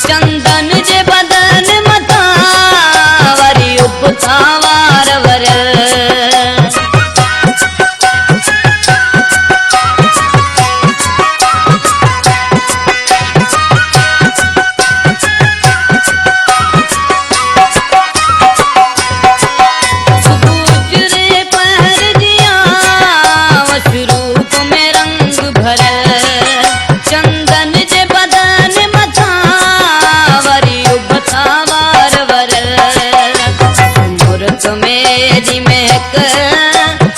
चंदन जे बदन मथा वरी उपथा वार वरल मेरी महक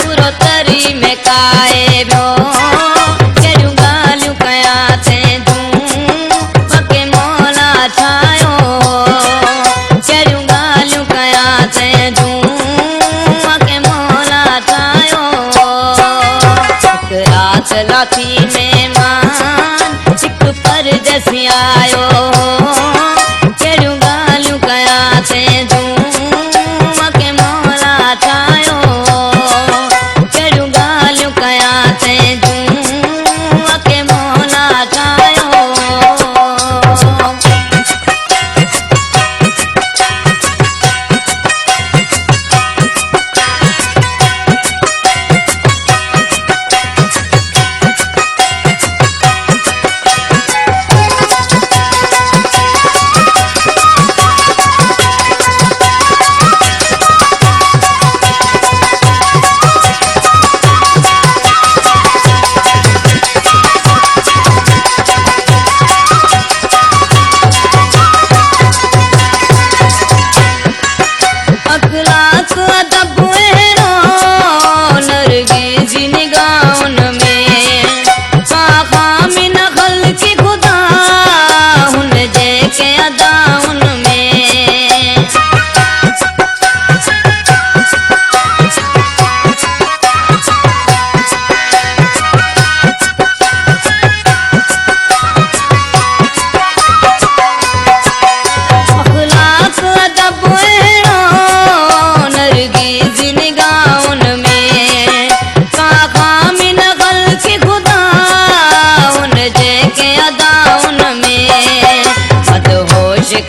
पूरो तरी में काए ब्यो केड़ियूं ॻाल्हियूं कया तैं तूं मके मौला ठाहियो केड़ियूं ॻाल्हियूं कया तैं तूं मके मौला ठाहियो हिकु राति लाथी महिमान हिकु परदेसी आयो केड़ियूं ॻाल्हियूं कया तैं तूं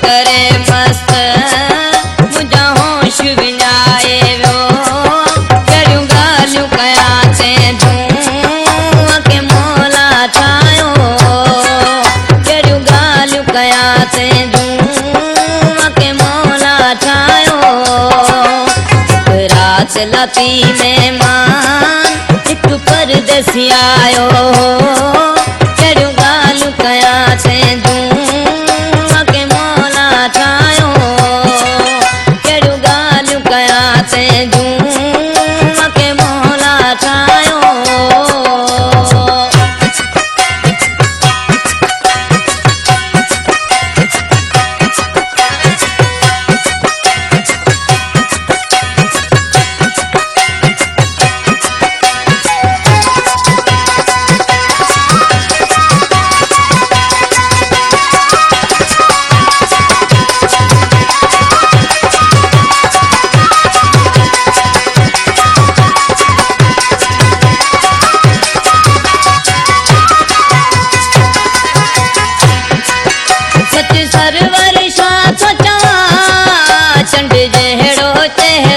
करे मस्त मुझा होश विञाए वियो केड़ियूं ॻाल्हियूं कया तैं तूं मके मौला ठाहियो केड़ियूं ॻाल्हियूं कया तैं तूं मके मौला ठाहियो हिकु राति लाथी महिमान हिकु परदेसी आयो केड़ियूं ॻाल्हियूं कया तैं तूं केड़ियूं ॻाल्हियूं कया तैं तूं मके मौला ठाहियो सरवर शाह चंड जहिड़ो चेहरो